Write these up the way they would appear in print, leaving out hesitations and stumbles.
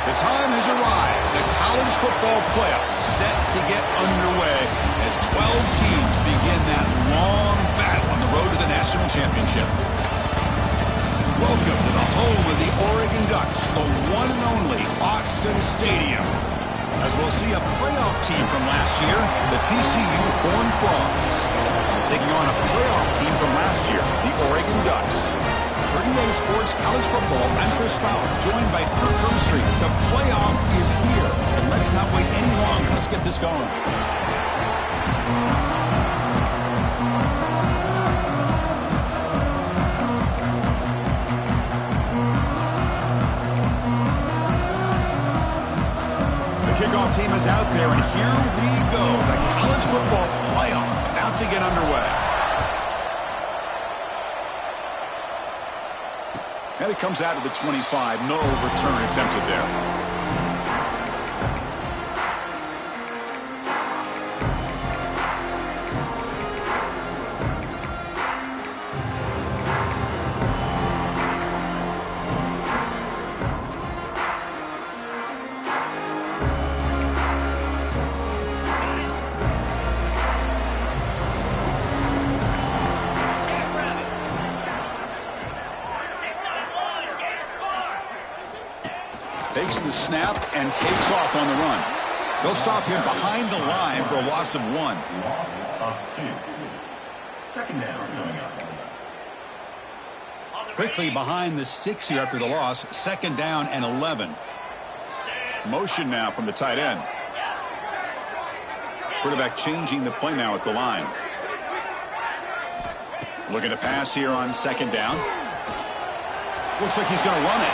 The time has arrived. The college football playoffs set to get underway as 12 teams begin that long battle on the road to the national championship. Welcome to the home of the Oregon Ducks, the one and only Autzen Stadium. As we'll see a playoff team from last year, the TCU Horned Frogs, taking on a playoff team from last year, the Oregon Ducks. For EA Sports College Football, I'm Chris Fowler, joined by Kirk Herbstreit. The playoff is here, and let's not wait any longer. Let's get this going. The kickoff team is out there, and here we go. The college football playoff about to get underway. And it comes out of the 25. No return attempted there. Takes the snap and takes off on the run. They'll stop him behind the line for a loss of 1. Loss of 2. Second down coming up. Quickly behind the sticks here after the loss. Second down and 11. Motion now from the tight end. Quarterback changing the play now at the line. Looking to pass here on second down. Looks like he's going to run it.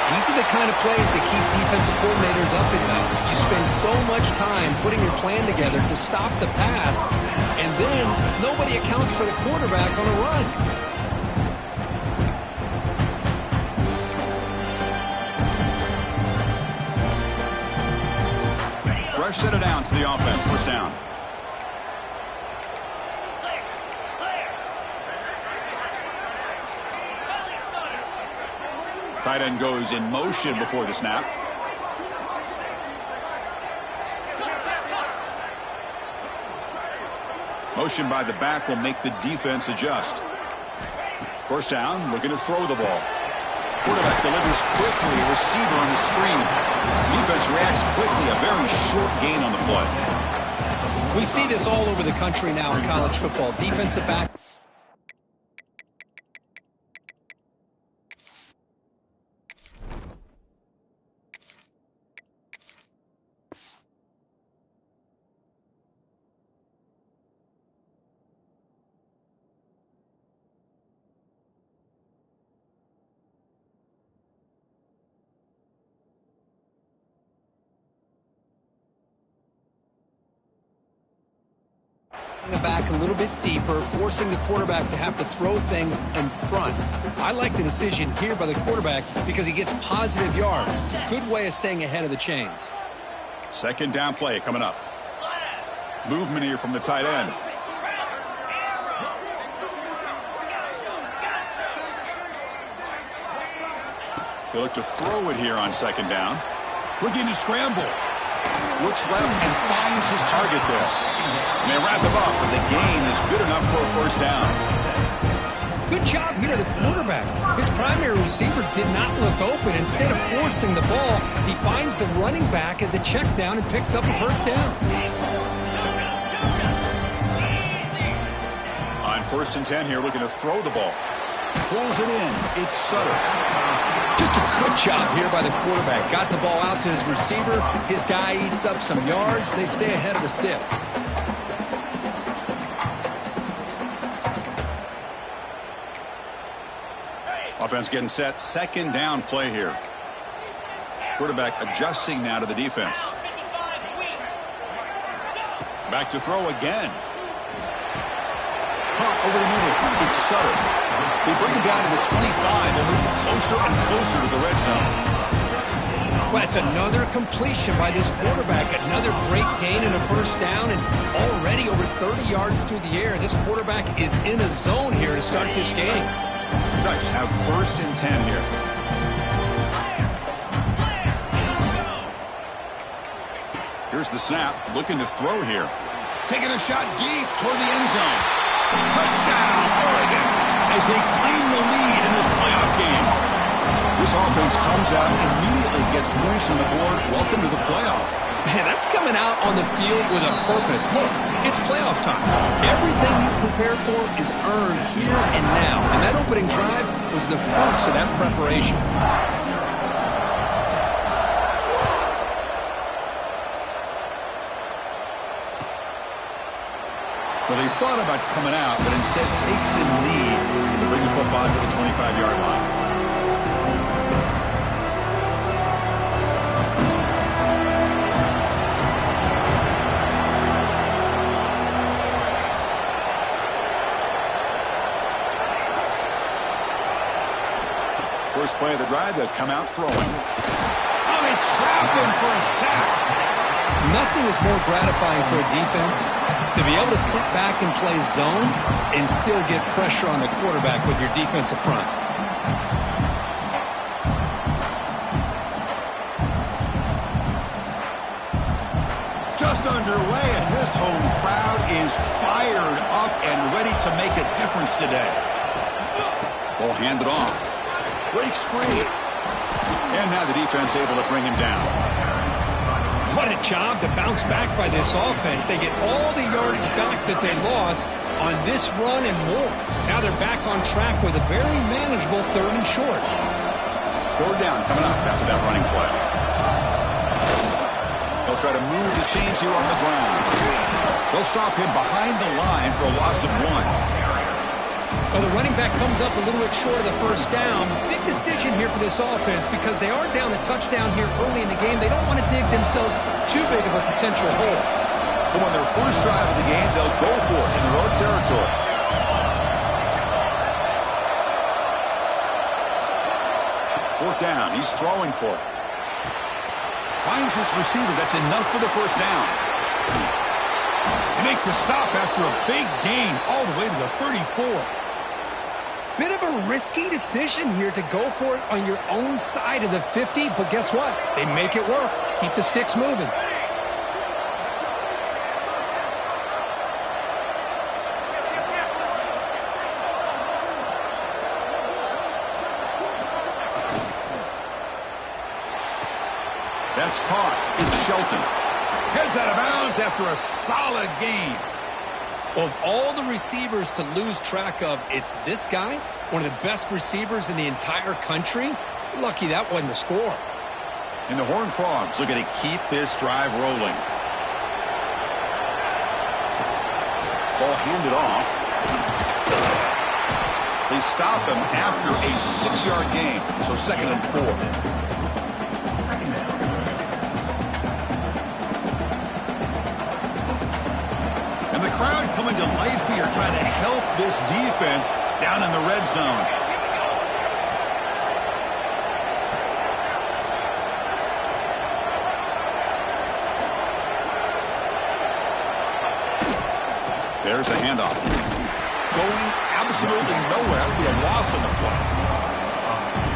These are the kind of plays that keep defensive coordinators up at night. You spend so much time putting your plan together to stop the pass, and then nobody accounts for the quarterback on a run. Fresh set of downs for the offense. First down. Tight end goes in motion before the snap. Motion by the back will make the defense adjust. First down, looking to throw the ball. Quarterback delivers quickly, receiver on the screen. Defense reacts quickly, a very short gain on the play. We see this all over the country now in college football. Defensive back. The back a little bit deeper, forcing the quarterback to have to throw things in front. I like the decision here by the quarterback because he gets positive yards. It's a good way of staying ahead of the chains. Second down play coming up. Movement here from the tight end. He'll look to throw it here on second down. Looking to scramble. Looks left and finds his target there. And they wrap him up, but the gain is good enough for a first down. Good job here, the quarterback. His primary receiver did not look open. Instead of forcing the ball, he finds the running back as a check down and picks up a first down. On 1st and 10 here, looking to throw the ball. Pulls it in. It's Sutter. Just a good job here by the quarterback. Got the ball out to his receiver. His guy eats up some yards. They stay ahead of the sticks. Offense getting set. 2nd down play here. Quarterback adjusting now to the defense. Back to throw again. Pump over the middle. It's Sutter. They bring him down to the 25. They're moving closer and closer to the red zone. Well, that's another completion by this quarterback. Another great gain in a first down, and already over 30 yards through the air. This quarterback is in a zone here to start this game. Dutch have 1st and 10 here. Here's the snap. Looking to throw here. Taking a shot deep toward the end zone. Touchdown, Oregon, as they claim the lead in this playoff game. This offense comes out, immediately gets points on the board. Welcome to the playoff. Man, that's coming out on the field with a purpose. Look, it's playoff time. Everything you prepared for is earned here and now. And that opening drive was the fruits of that preparation. Well, he thought about coming out, but instead takes a knee to bring the football to the 25-yard line. First play of the drive, they'll come out throwing. Oh, they trap him for a sack. Nothing is more gratifying for a defense to be able to sit back and play zone and still get pressure on the quarterback with your defensive front. Just underway, and this home crowd is fired up and ready to make a difference today. Ball handed off. Breaks free. And now the defense able to bring him down. What a job to bounce back by this offense. They get all the yardage back that they lost on this run and more. Now they're back on track with a very manageable 3rd and short. 3rd down coming up after that running play. They'll try to move the chains here on the ground. They'll stop him behind the line for a loss of 1. Well, the running back comes up a little bit short of the first down. Big decision here for this offense because they are down a touchdown here early in the game. They don't want to dig themselves too big of a potential hole. So on their first drive of the game, they'll go for it in their own territory. Fourth down. He's throwing for it. Finds his receiver. That's enough for the first down. They make the stop after a big gain all the way to the 34. Bit of a risky decision here to go for it on your own side of the 50, but guess what? They make it work. Keep the sticks moving. That's caught. It's Shelton. Heads out of bounds after a solid gain. Of all the receivers to lose track of, it's this guy, one of the best receivers in the entire country. Lucky that wasn't the score. And the Horned Frogs looking to keep this drive rolling. Ball handed off. They stop him after a 6-yard gain, so 2nd and 4. Crowd coming to life here, trying to help this defense down in the red zone. There's the handoff. Going absolutely nowhere. That would be a loss on the play.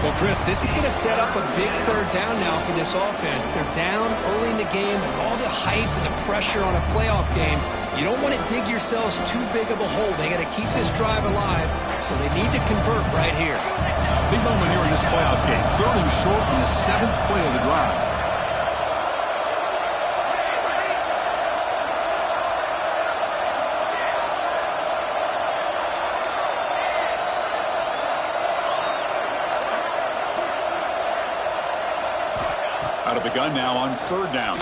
Well, Chris, this is going to set up a big 3rd down now for this offense. They're down early in the game with all the hype and the pressure on a playoff game. You don't want to dig yourselves too big of a hole. They got to keep this drive alive, so they need to convert right here. Big moment here in this playoff game. 3rd and short on the 7th play of the drive. Out of the gun now on 3rd down.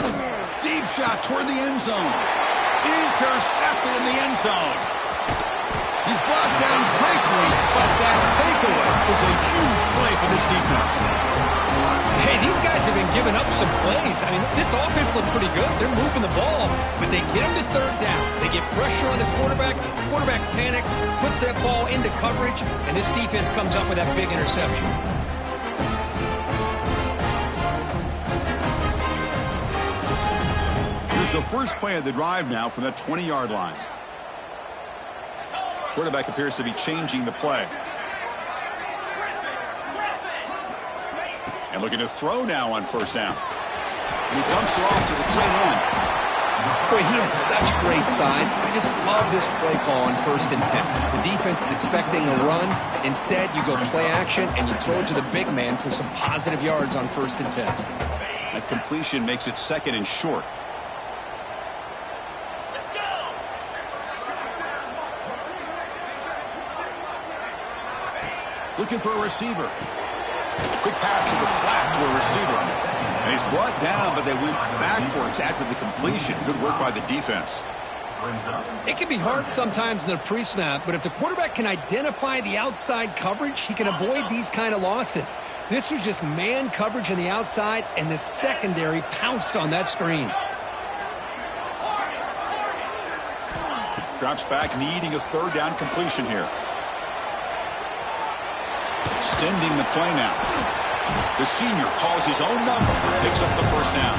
Deep shot toward the end zone. Intercepted in the end zone. He's brought down quickly, but that takeaway is a huge play for this defense. Hey, these guys have been giving up some plays. I mean, this offense looked pretty good. They're moving the ball, but they get him to 3rd down. They get pressure on the quarterback. Quarterback panics, puts that ball into coverage, and this defense comes up with that big interception. Here's the first play of the drive now from the 20-yard line. Quarterback appears to be changing the play. And looking to throw now on 1st down. And he dumps it off to the tight end. Boy, he has such great size. I just love this play call on 1st and 10. The defense is expecting a run. Instead, you go play action, and you throw it to the big man for some positive yards on 1st and 10. That completion makes it 2nd and short. Looking for a receiver. Quick pass to the flat to a receiver. And he's brought down, but they went backwards after the completion. Good work by the defense. It can be hard sometimes in the pre-snap, but if the quarterback can identify the outside coverage, he can avoid these kind of losses. This was just man coverage on the outside, and the secondary pounced on that screen. Drops back, needing a 3rd down completion here. Extending the play now. The senior calls his own number, picks up the 1st down.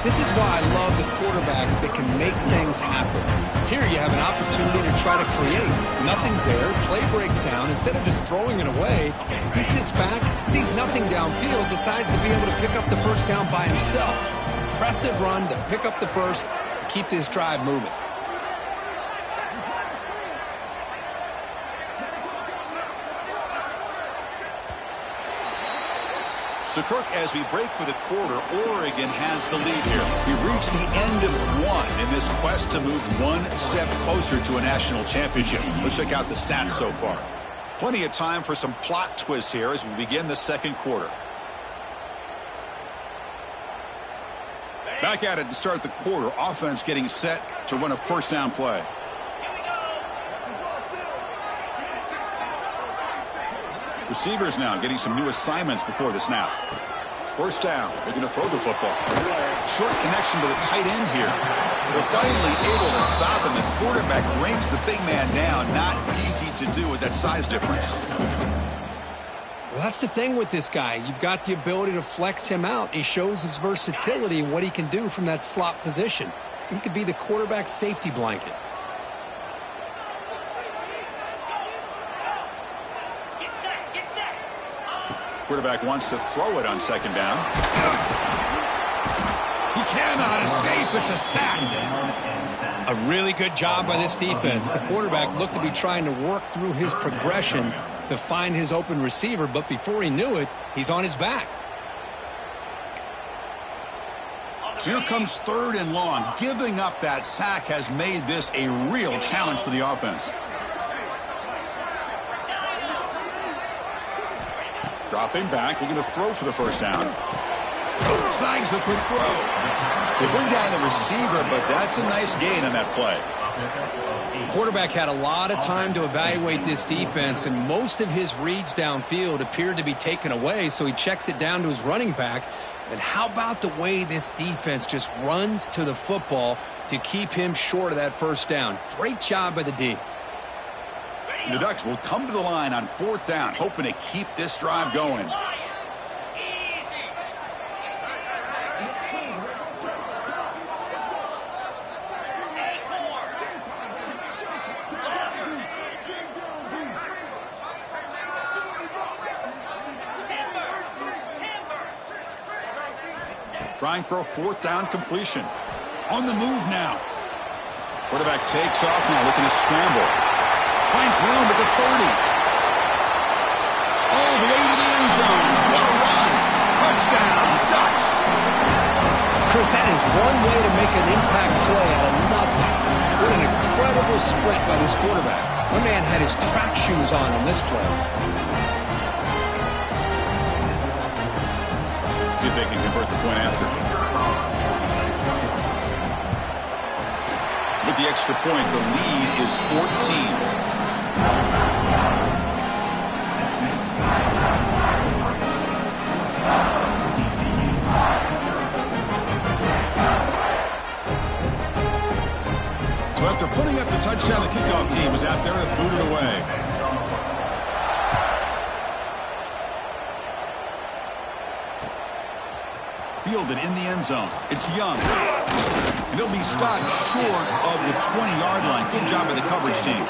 This is why I love the quarterbacks that can make things happen. Here you have an opportunity to try to create. Nothing's there. Play breaks down. Instead of just throwing it away, he sits back, sees nothing downfield, decides to be able to pick up the 1st down by himself. Impressive run to pick up the 1st, keep this drive moving. So, Kirk, as we break for the quarter, Oregon has the lead here. We've reached the end of 1 in this quest to move 1 step closer to a national championship. Let's check out the stats so far. Plenty of time for some plot twists here as we begin the 2nd quarter. Back at it to start the quarter. Offense getting set to run a 1st down play. Receivers now getting some new assignments before the snap. 1st down. They're going to throw the football. Short connection to the tight end here. They're finally able to stop him. The quarterback brings the big man down. Not easy to do with that size difference. Well, that's the thing with this guy. You've got the ability to flex him out. He shows his versatility and what he can do from that slot position. He could be the quarterback's safety blanket. Quarterback wants to throw it on 2nd down. He cannot escape. It's a sack. A really good job by this defense. The quarterback looked to be trying to work through his progressions to find his open receiver, but before he knew it, he's on his back. So here comes 3rd and long. Giving up that sack has made this a real challenge for the offense. Dropping back, looking to throw for the 1st down. Snags the quick throw. They bring down the receiver, but that's a nice gain on that play. Quarterback had a lot of time to evaluate this defense, and most of his reads downfield appeared to be taken away, so he checks it down to his running back. And how about the way this defense just runs to the football to keep him short of that 1st down? Great job by the D. And the Ducks will come to the line on 4th down, hoping to keep this drive going. Trying for a 4th down completion. On the move now. Quarterback takes off now, looking to scramble. Finds room at the 30. All the way to the end zone. What a run. Touchdown, Ducks. Chris, that is one way to make an impact play out of nothing. What an incredible sprint by this quarterback. My man had his track shoes on this play. See if they can convert the point after. With the extra point, the lead is 14. So after putting up the touchdown, the kickoff team was out there to boot it away. Fielded in the end zone. It's Young. And he'll be stopped short of the 20-yard line. Good job by the coverage team.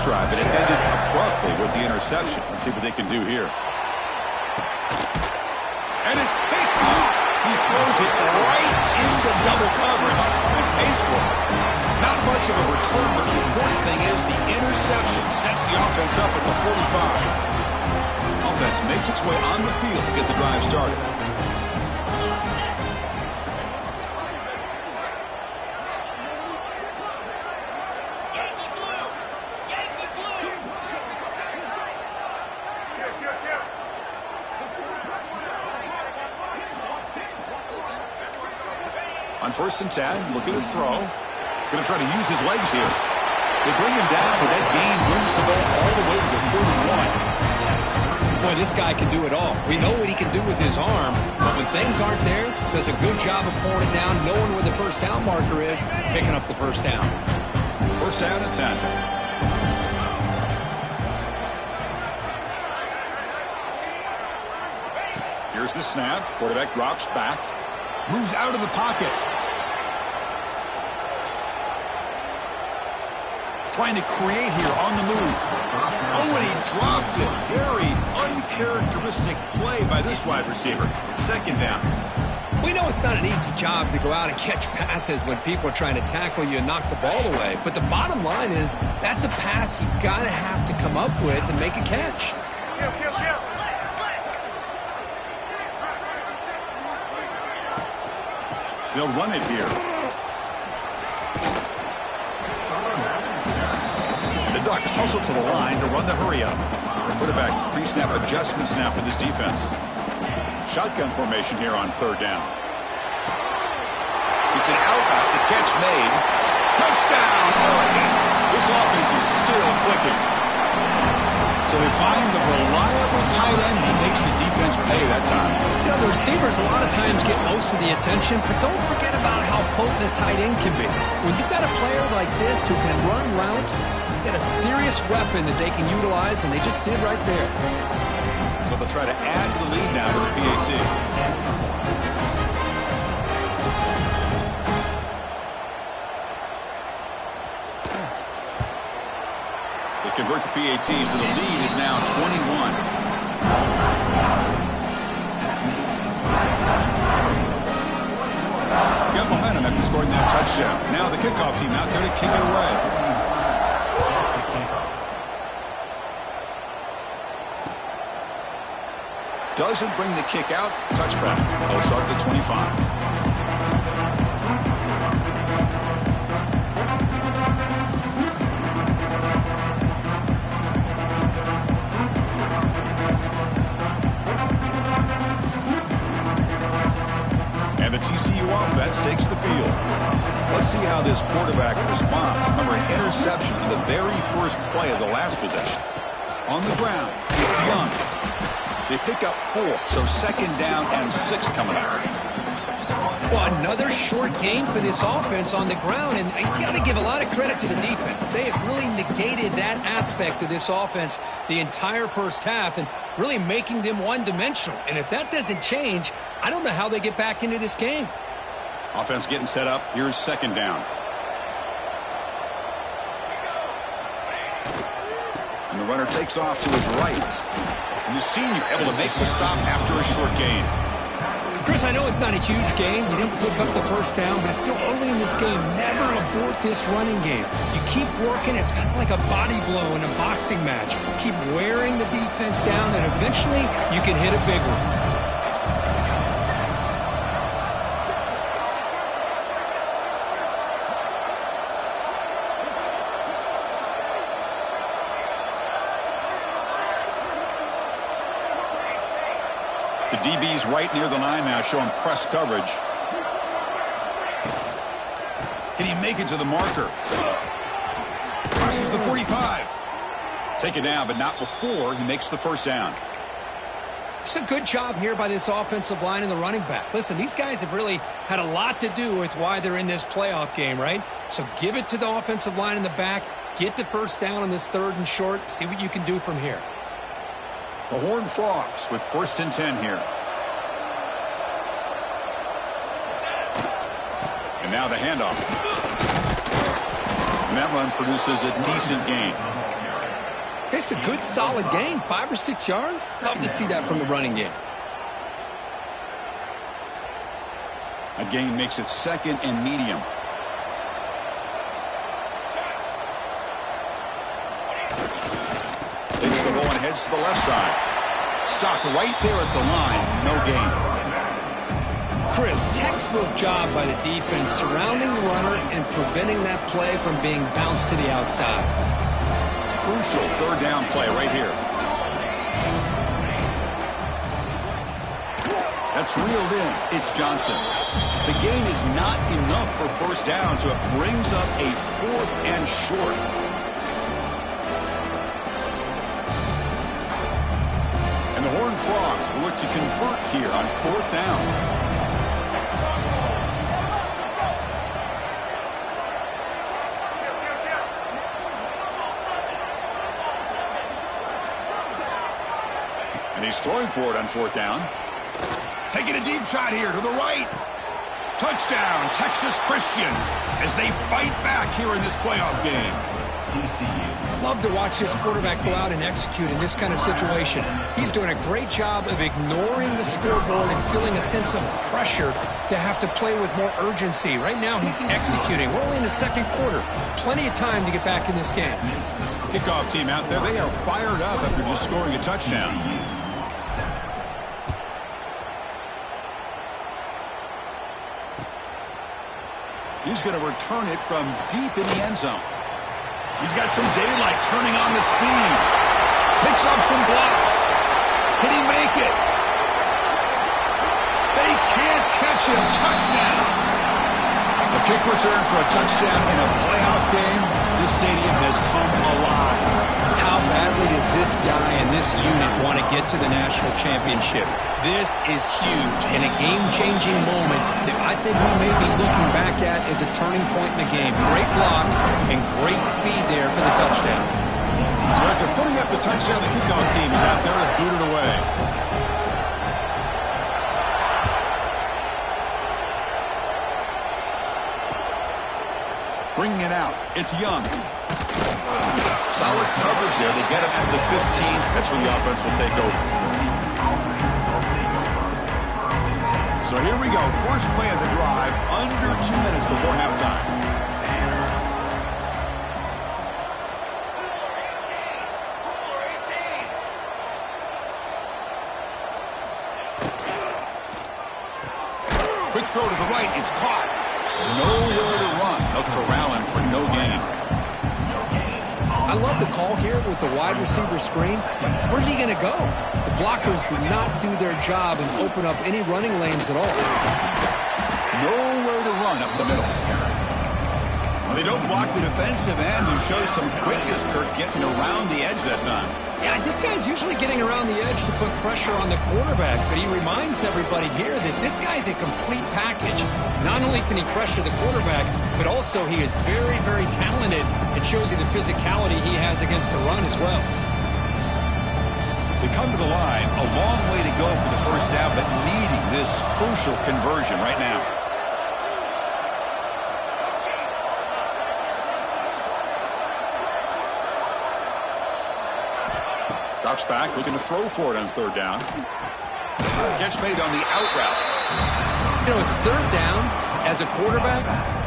Drive, but it ended abruptly with the interception. Let's see what they can do here. And it's picked off. He throws it right into double coverage and pays for it. Not much of a return, but the important thing is the interception sets the offense up at the 45. Offense makes its way on the field to get the drive started. On 1st and 10, looking to throw. Going to try to use his legs here. They bring him down, but that gain moves the ball all the way to the 31. Boy, this guy can do it all. We know what he can do with his arm, but when things aren't there, does a good job of pulling it down, knowing where the first down marker is, picking up the first down. 1st down and 10. Here's the snap. Quarterback drops back. Moves out of the pocket. Trying to create here on the move. Oh, and he dropped it. Very uncharacteristic play by this wide receiver. 2nd down. We know it's not an easy job to go out and catch passes when people are trying to tackle you and knock the ball away. But the bottom line is that's a pass you got to have to come up with and make a catch. They'll run it here. The Ducks hustle to the line to run the hurry-up. Quarterback pre-snap adjustments now for this defense. Shotgun formation here on 3rd down. It's an out route. The catch made. Touchdown, Oregon. This offense is still clicking. So they find the reliable tight end, and he makes the defense pay that time. You know, the receivers a lot of times get most of the attention, but don't forget about how potent a tight end can be. When you've got a player like this who can run routes, you get a serious weapon that they can utilize, and they just did right there. So they'll try to add to the lead now to the PAT. Convert the PAT, so the lead is now 21. Got momentum after scoring that touchdown. Now the kickoff team out there to kick it away. Doesn't bring the kick out. Touchback. They'll start at the 25. Offense takes the field. Let's see how this quarterback responds. Remember, an interception on the very first play of the last possession. On the ground, it's Young. They pick up 4, so 2nd down and 6 coming out. Well, another short gain for this offense on the ground, and you got to give a lot of credit to the defense. They have really negated that aspect of this offense the entire first half and really making them one-dimensional. And if that doesn't change, I don't know how they get back into this game. Offense getting set up. Here's second down. And the runner takes off to his right. And the senior able to make the stop after a short gain. Chris, I know it's not a huge game. You didn't pick up the first down, but it's still early in this game. Never abort this running game. You keep working. It's kind of like a body blow in a boxing match. Keep wearing the defense down, and eventually you can hit a big one. The DB's right near the line now, showing press coverage. Can he make it to the marker? Crosses the 45. Take it down, but not before he makes the first down. It's a good job here by this offensive line and the running back. Listen, these guys have really had a lot to do with why they're in this playoff game, right? So give it to the offensive line in the back. Get the first down on this 3rd and short. See what you can do from here. The Horned Frogs with 1st and 10 here. And now the handoff. And that run produces a decent gain. It's a good, solid gain. 5 or 6 yards. Love to see that from the running game. A gain makes it 2nd and medium. Takes the ball and heads to the left side. Stopped right there at the line. No gain. Chris, textbook job by the defense surrounding the runner and preventing that play from being bounced to the outside. Crucial 3rd down play right here. That's reeled in. It's Johnson. The gain is not enough for first down, so it brings up a 4th and short. And the Horned Frogs will look to convert here on 4th down. And he's throwing for it on 4th down. Taking a deep shot here to the right. Touchdown, Texas Christian, as they fight back here in this playoff game. I love to watch this quarterback go out and execute in this kind of situation. He's doing a great job of ignoring the scoreboard and feeling a sense of pressure to have to play with more urgency. Right now, he's executing. We're only in the 2nd quarter. Plenty of time to get back in this game. Kickoff team out there, they are fired up after just scoring a touchdown. He's going to return it from deep in the end zone. He's got some daylight, turning on the speed. Picks up some blocks. Can he make it? They can't catch him. Touchdown. A kick return for a touchdown in a playoff game. This stadium has come alive. How badly does this guy and this unit want to get to the national championship? This is huge and a game-changing moment that I think we may be looking back at as a turning point in the game. Great blocks and great speed there for the touchdown. So after putting up the touchdown, the kickoff team is out there to boot it away. Bringing it out, it's Young. Solid coverage there. They get him at the 15. That's when the offense will take over. So here we go. First play of the drive, under 2 minutes before halftime. Quick throw to the right. It's caught. Nowhere to run. They'll corral him for no gain. I love the call here with the wide receiver screen. Where's he going to go? The blockers do not do their job and open up any running lanes at all. Nowhere to run up the middle. Well, they don't block the defensive end, who shows some quickness, Kirk, getting around the edge that time. Yeah, this guy's usually getting around the edge to put pressure on the quarterback, but he reminds everybody here that this guy's a complete package. Not only can he pressure the quarterback, but also he is very, very talented. It shows you the physicality he has against the run as well. We come to the line, a long way to go for the first down, but needing this crucial conversion right now. Drops back, looking to throw for it on third down. Catch made on the out route. You know, it's third down. As a quarterback,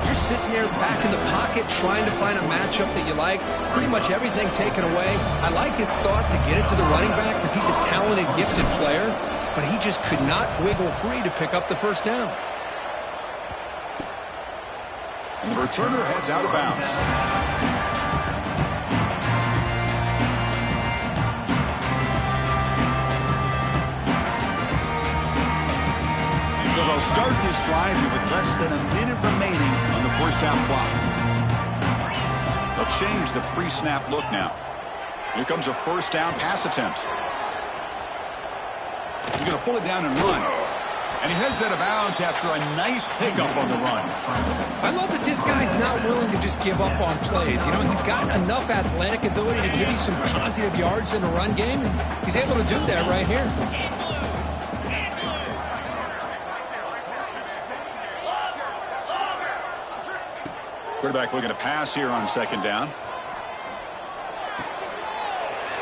you're sitting there back in the pocket trying to find a matchup that you like. Pretty much everything taken away. I like his thought to get it to the running back because he's a talented, gifted player, but he just could not wiggle free to pick up the first down. And the returner heads out of bounds. So they'll start this drive here with less than a minute remaining on the first half clock. They'll change the pre-snap look now. Here comes a first down pass attempt. He's going to pull it down and run. And he heads out of bounds after a nice pickup on the run. I love that this guy's not willing to just give up on plays. You know, he's got enough athletic ability to give you some positive yards in the run game. He's able to do that right here. Quarterback looking to pass here on second down.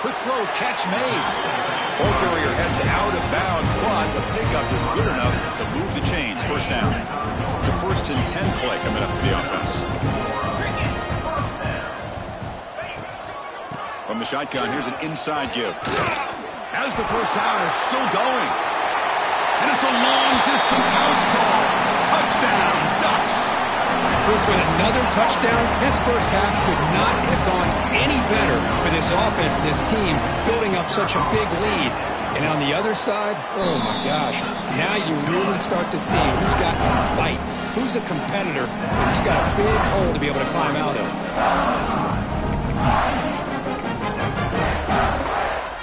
Quick throw, catch made. Ball carrier heads out of bounds, but the pickup is good enough to move the chains. First down. It's a 1st and 10 play coming up for the offense. From the shotgun, here's an inside give. As the first down is still going. And it's a long-distance house call. Touchdown, Ducks. Bruce, with another touchdown, this first half could not have gone any better for this offense and this team, building up such a big lead. And on the other side, oh my gosh, now you really start to see who's got some fight, who's a competitor, because you got a big hole to be able to climb out of.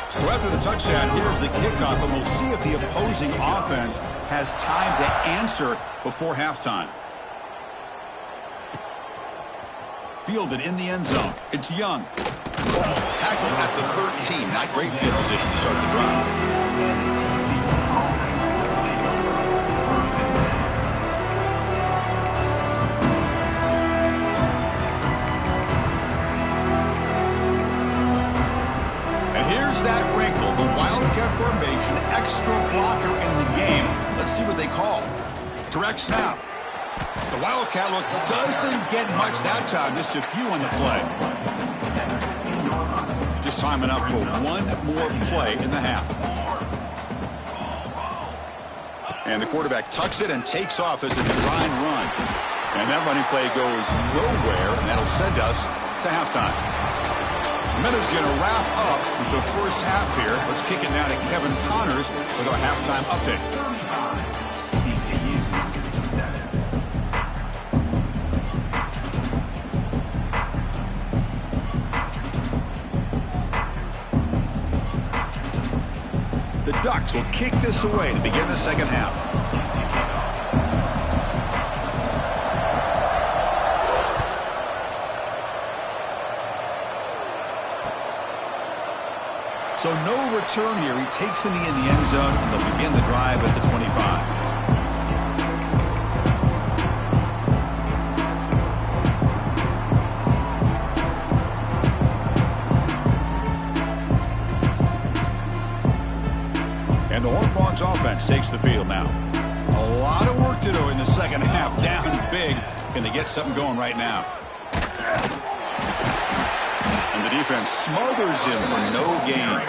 So after the touchdown, here's the kickoff, and we'll see if the opposing offense has time to answer before halftime. Fielded in the end zone. It's Young. Tackled at the 13. Not great field position to start the drive. And here's that wrinkle. The Wildcat formation, extra blocker in the game. Let's see what they call. Direct snap. The Wildcat look doesn't get much that time, just a few on the play. Just time enough for one more play in the half. And the quarterback tucks it and takes off as a design run. And that running play goes nowhere, and that'll send us to halftime. Meadows going to wrap up the first half here. Let's kick it now to Kevin Connors with our halftime update. The Ducks will kick this away to begin the second half. So no return here. He takes it in the end zone, and they'll begin the drive at the 25. And the Horned Frogs offense takes the field now. A lot of work to do in the second half. Down big. Can they get something going right now? And the defense smothers him for no gain.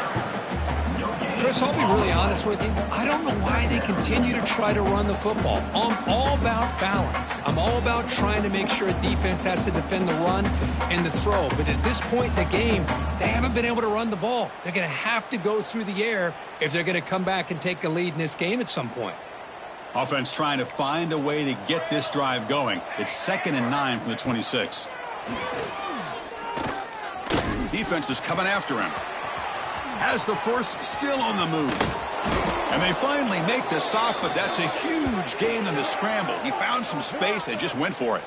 Chris, I'll be really honest with you. I don't know why they continue to try to run the football. I'm all about balance. I'm all about trying to make sure a defense has to defend the run and the throw. But at this point in the game, they haven't been able to run the ball. They're going to have to go through the air if they're going to come back and take a lead in this game at some point. Offense trying to find a way to get this drive going. It's 2nd and 9 from the 26. Defense is coming after him. Has the first, still on the move. And they finally make the stop, but that's a huge gain in the scramble. He found some space and just went for it.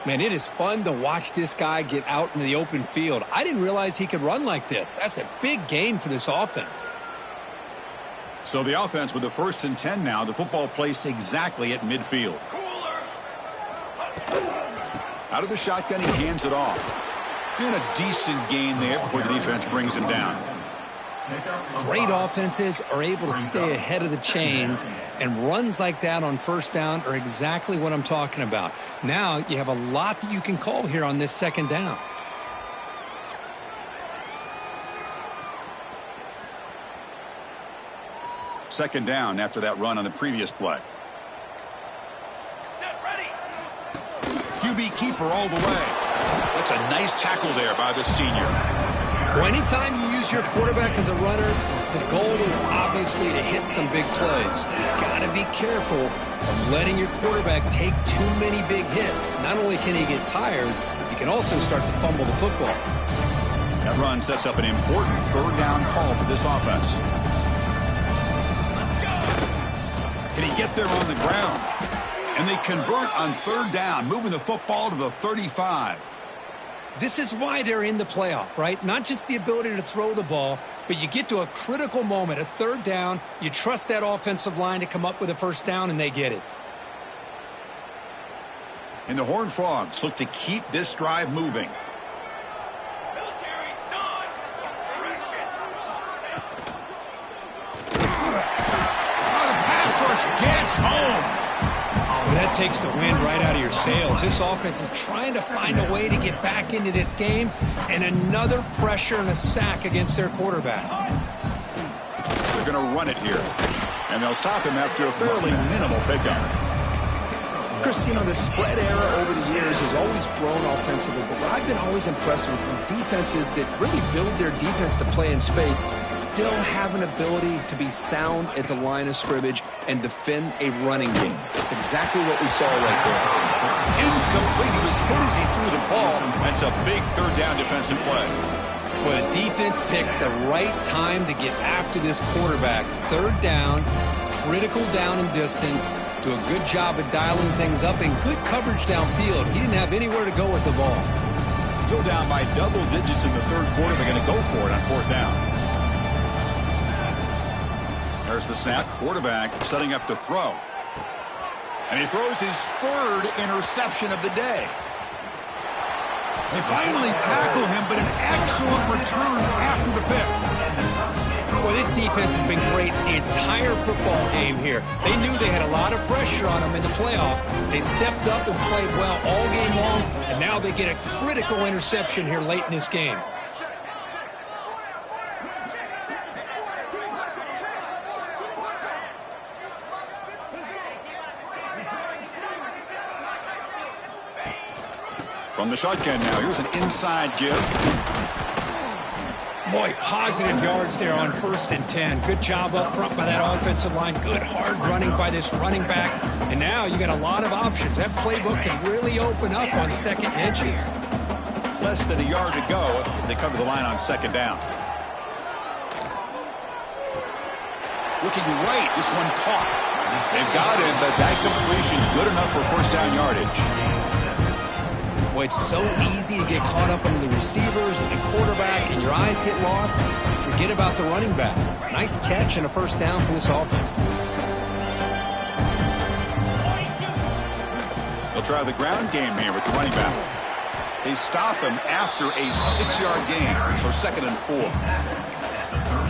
Man, it is fun to watch this guy get out in the open field. I didn't realize he could run like this. That's a big gain for this offense. So the offense with the 1st and 10 now. The football placed exactly at midfield. Out of the shotgun, he hands it off. And a decent gain there before the defense brings him down. Great offenses are able to stay ahead of the chains, and runs like that on 1st down are exactly what I'm talking about. Now you have a lot that you can call here on this 2nd down. Second down after that run on the previous play. QB keeper all the way. That's a nice tackle there by the senior. Well, anytime you use your quarterback as a runner, the goal is obviously to hit some big plays. Got to be careful of letting your quarterback take too many big hits. Not only can he get tired, he can also start to fumble the football. That run sets up an important 3rd down call for this offense. Can he get there on the ground? And they convert on 3rd down, moving the football to the 35. This is why they're in the playoff, right? Not just the ability to throw the ball, but you get to a critical moment, a 3rd down, you trust that offensive line to come up with a 1st down, and they get it. And the Horned Frogs look to keep this drive moving. The pass rush gets home. Well, that takes the wind right out of your sails. This offense is trying to find a way to get back into this game, and another pressure and a sack against their quarterback. They're going to run it here, and they'll stop him after a fairly minimal pickup. Chris, you know, the spread era over the years has always grown offensively, but what I've been always impressed with defenses that really build their defense to play in space still have an ability to be sound at the line of scrimmage and defend a running game. That's exactly what we saw right there. Incomplete. He was hit as he threw the ball. That's a big 3rd down defensive play. Well, the defense picks the right time to get after this quarterback. 3rd down, critical down and distance. Do a good job of dialing things up and good coverage downfield. He didn't have anywhere to go with the ball. Still down by double digits in the 3rd quarter. They're going to go for it on 4th down. There's the snap. Quarterback setting up to throw. And he throws his 3rd interception of the day. They finally tackle him, but an excellent return after the pick. Well, this defense has been great the entire football game here. They knew they had a lot of pressure on them in the playoff. They stepped up and played well all game long, and now they get a critical interception here late in this game. From the shotgun now, here's an inside give. Boy, positive yards there on 1st and 10. Good job up front by that offensive line. Good hard running by this running back. And now you got a lot of options. That playbook can really open up on 2nd and inches. Less than a yard to go as they cover the line on 2nd down. Looking right, this one caught. They've got him, but that completion good enough for 1st down yardage. Boy, it's so easy to get caught up on the receivers and the quarterback, and your eyes get lost. You forget about the running back. Nice catch and a 1st down for this offense. They'll try the ground game here with the running back. They stop him after a 6-yard gain, so 2nd and 4.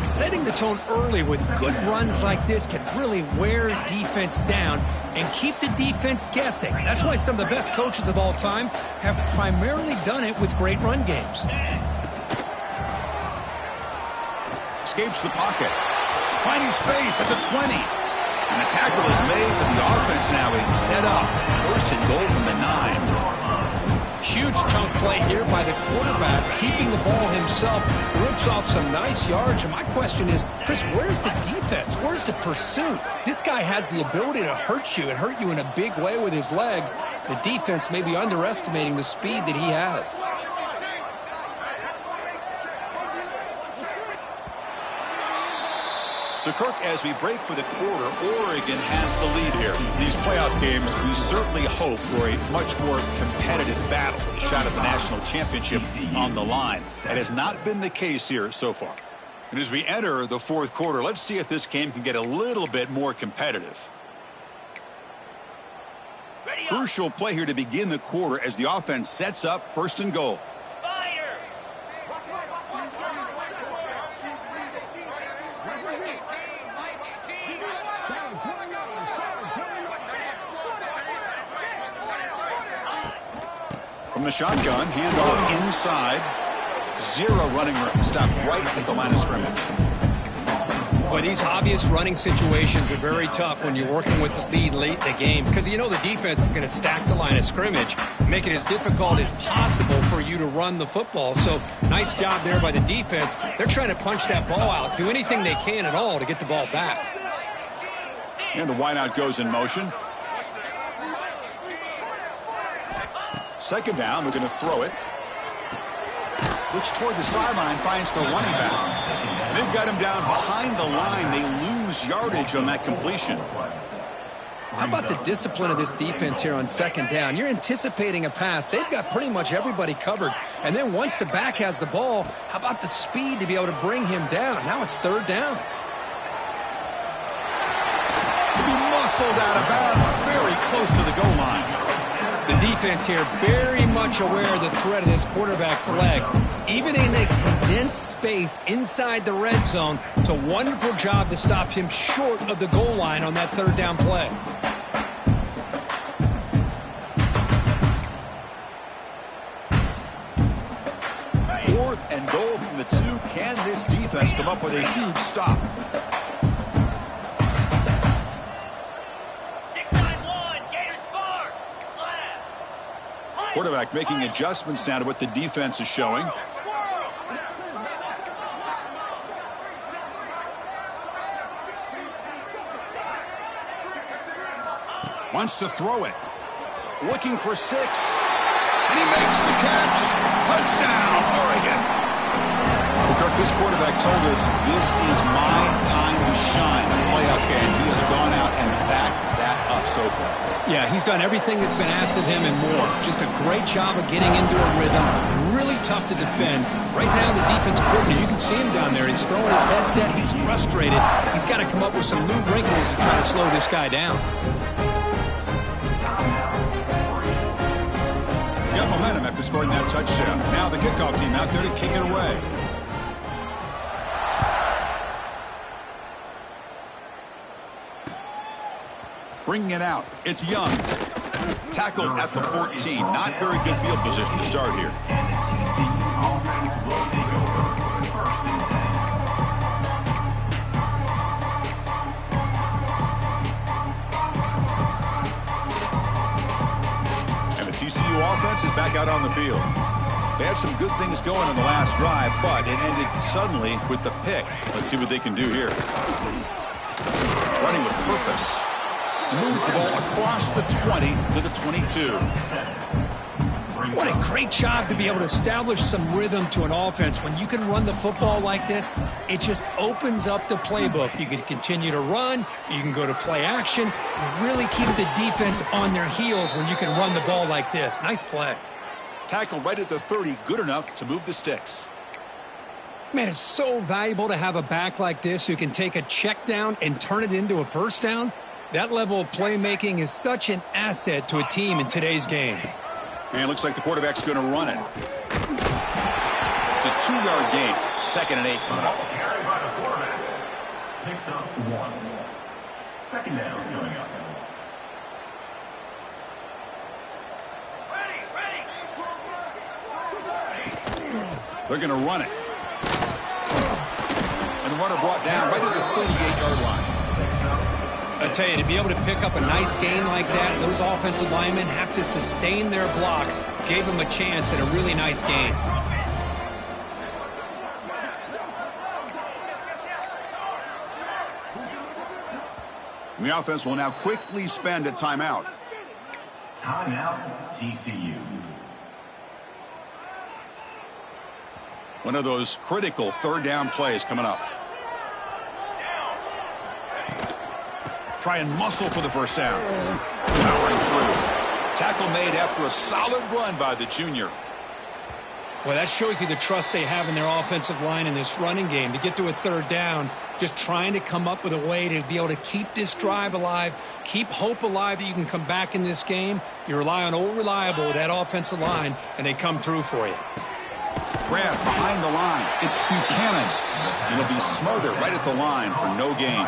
Setting the tone early with good runs like this can really wear defense down and keep the defense guessing. That's why some of the best coaches of all time have primarily done it with great run games. Escapes the pocket. Finding space at the 20. And the tackle is made, but the offense now is set up. 1st and goal from the 9. Huge chunk play here by the quarterback, keeping the ball himself, rips off some nice yards. And my question is, Chris, where's the defense? Where's the pursuit? This guy has the ability to hurt you and hurt you in a big way with his legs. The defense may be underestimating the speed that he has. So, Kirk, as we break for the quarter, Oregon has the lead here. These playoff games, we certainly hope for a much more competitive battle with a shot at the national championship on the line. That has not been the case here so far. And as we enter the fourth quarter, let's see if this game can get a little bit more competitive. Crucial play here to begin the quarter as the offense sets up first and goal. From the shotgun, handoff inside. Zero running room. Stopped right at the line of scrimmage. Boy, these obvious running situations are very tough when you're working with the lead late in the game because you know the defense is going to stack the line of scrimmage, make it as difficult as possible for you to run the football. So nice job there by the defense. They're trying to punch that ball out, do anything they can at all to get the ball back. And the wideout goes in motion. Second down, we're going to throw it. Looks toward the sideline, finds the running back. They've got him down behind the line. They lose yardage on that completion. How about the discipline of this defense here on second down? You're anticipating a pass. They've got pretty much everybody covered. And then once the back has the ball, how about the speed to be able to bring him down? Now it's third down. He muscled out of bounds very close to the goal line. The defense here very much aware of the threat of this quarterback's legs. Even in a condensed space inside the red zone, it's a wonderful job to stop him short of the goal line on that third down play. Fourth and goal from the 2. Can this defense come up with a huge stop? Quarterback making adjustments now to what the defense is showing. Wants to throw it. Looking for 6. And he makes the catch. Touchdown, Oregon. Well, Kirk, this quarterback told us this is my time to shine. A playoff game. He has gone out and backed that up so far. Yeah, he's done everything that's been asked of him and more. Just a great job of getting into a rhythm. Really tough to defend. Right now, the defensive coordinator, you can see him down there. He's throwing his headset. He's frustrated. He's got to come up with some new wrinkles to try to slow this guy down. Got momentum after scoring that touchdown. Now the kickoff team out there to kick it away. Bringing it out. It's Young. Tackled at the 14. Not very good field position to start here. And the TCU offense is back out on the field. They had some good things going in the last drive, but it ended suddenly with the pick. Let's see what they can do here. Running with purpose. He moves the ball across the 20 to the 22. What a great job to be able to establish some rhythm to an offense. When you can run the football like this, it just opens up the playbook. You can continue to run. You can go to play action. You really keep the defense on their heels when you can run the ball like this. Nice play. Tackled right at the 30. Good enough to move the sticks. Man, it's so valuable to have a back like this who can take a check down and turn it into a first down. That level of playmaking is such an asset to a team in today's game. And it looks like the quarterback's going to run it. It's a 2-yard gain. 2nd and 8 coming up. Carried by the quarterback. Picks up 1. Second down going up. They're going to run it. And the runner brought down right at the 38-yard line. I tell you, to be able to pick up a nice gain like that, those offensive linemen have to sustain their blocks. Gave them a chance at a really nice gain. The offense will now quickly spend a timeout. Timeout, TCU. One of those critical third down plays coming up. try and muscle for the first down. Powering through. Tackle made after a solid run by the junior. Well, that shows you the trust they have in their offensive line in this running game. To get to a third down, just trying to come up with a way to be able to keep this drive alive, keep hope alive that you can come back in this game. You rely on old reliable, that offensive line, and they come through for you. Grab behind the line. It's Buchanan. It'll be smothered right at the line for no gain.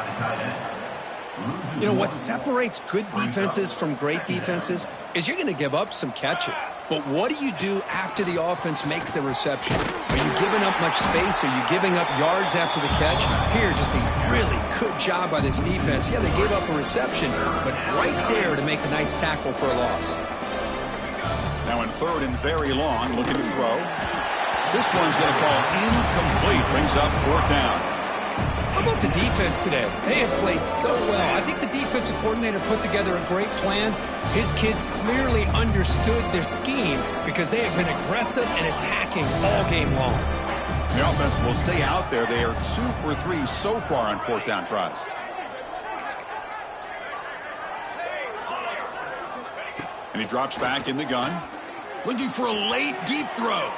You know, what separates good defenses from great defenses is you're going to give up some catches. But what do you do after the offense makes the reception? Are you giving up much space? Are you giving up yards after the catch? Here, just a really good job by this defense. Yeah, they gave up a reception, but right there to make a nice tackle for a loss. Now in third and very long, looking to throw. This one's going to fall incomplete. Brings up fourth down. How about the defense today? They have played so well. I think the defensive coordinator put together a great plan. His kids clearly understood their scheme because they have been aggressive and attacking all game long. The offense will stay out there. They are 2 for 3 so far on fourth down tries. And he drops back in the gun. Looking for a late deep throw.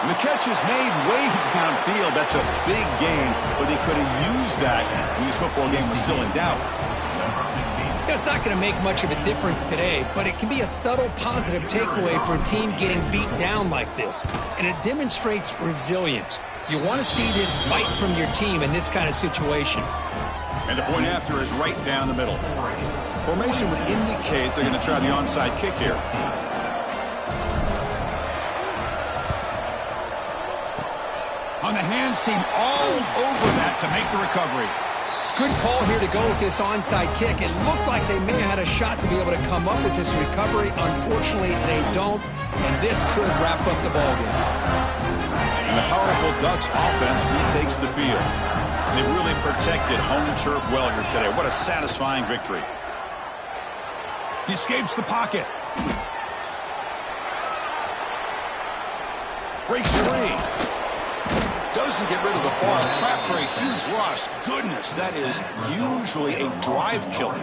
And the catch is made way downfield. That's a big gain, but they could have used that when this football game was still in doubt. It's not going to make much of a difference today, but it can be a subtle positive takeaway for a team getting beat down like this. And it demonstrates resilience. You want to see this fight from your team in this kind of situation. And the point after is right down the middle. Formation would indicate they're going to try the onside kick here. On the hands team all over that to make the recovery. Good call here to go with this onside kick. It looked like they may have had a shot to be able to come up with this recovery. Unfortunately, they don't, and this could wrap up the ballgame. And the powerful Ducks offense retakes the field. They really protected home turf well here today. What a satisfying victory. He escapes the pocket. Breaks free. Doesn't get rid of the ball. Trapped for a huge loss. Goodness, that is usually a drive killer.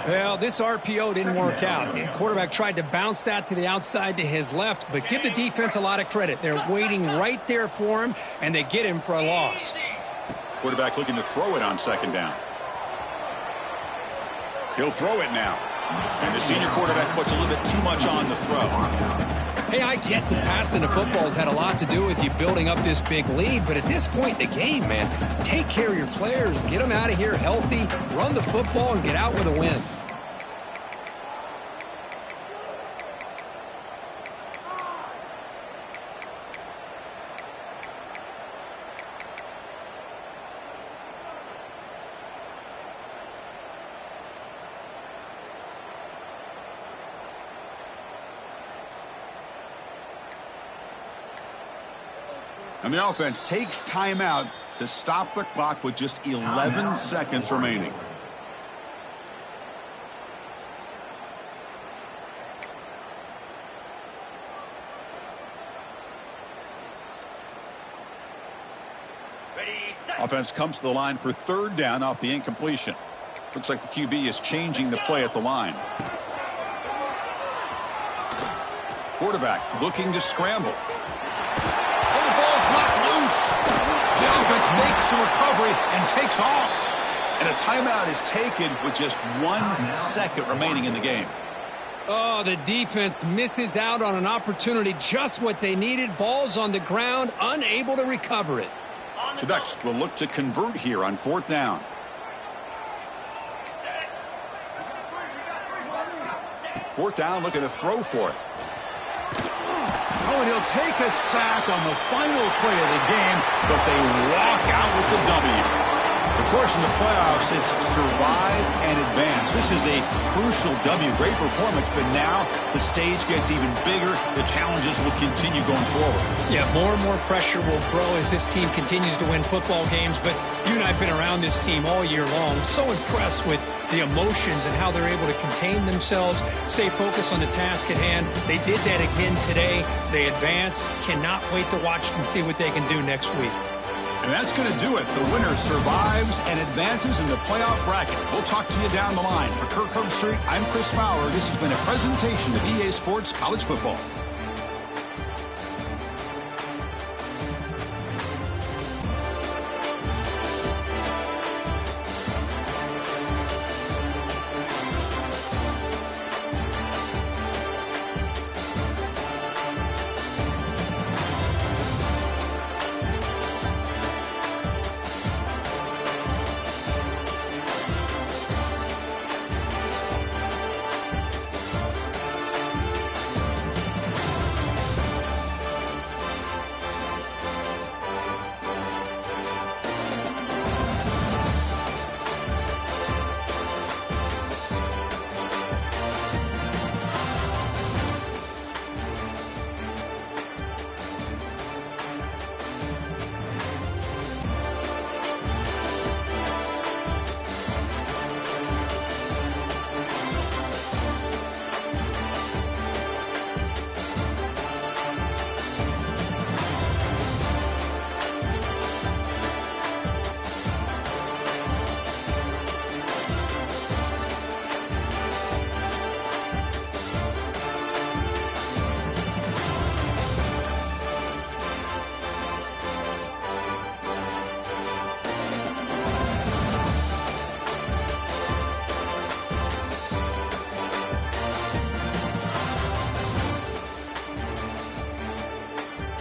Well, this RPO didn't work out. The quarterback tried to bounce that to the outside to his left, but give the defense a lot of credit. They're waiting right there for him, and they get him for a loss. Quarterback looking to throw it on second down. He'll throw it now. And the senior quarterback puts a little bit too much on the throw. Hey, I get the passing of football has had a lot to do with you building up this big lead, but at this point in the game, man, take care of your players, get them out of here healthy, run the football, and get out with a win. And the offense takes timeout to stop the clock with just 11 seconds remaining. Offense comes to the line for third down off the incompletion. Looks like the QB is changing the play at the line. Quarterback looking to scramble. The ball's knocked loose. The offense makes a recovery and takes off. And a timeout is taken with just 1 second remaining in the game. Oh, the defense misses out on an opportunity, just what they needed. Ball's on the ground, unable to recover it. The Ducks will look to convert here on fourth down. Fourth down, looking to throw for it. Oh, and he'll take a sack on the final play of the game, but they walk out with the W. Of course, in the playoffs, it's survive and advance. This is a crucial W. Great performance, but now the stage gets even bigger. The challenges will continue going forward. Yeah, more and more pressure will grow as this team continues to win football games, but you and I have been around this team all year long. So impressed with the emotions and how they're able to contain themselves, stay focused on the task at hand. They did that again today. They advance. Cannot wait to watch and see what they can do next week. And that's going to do it. The winner survives and advances in the playoff bracket. We'll talk to you down the line. For Kirk Herbstreit, I'm Chris Fowler. This has been a presentation of EA Sports College Football.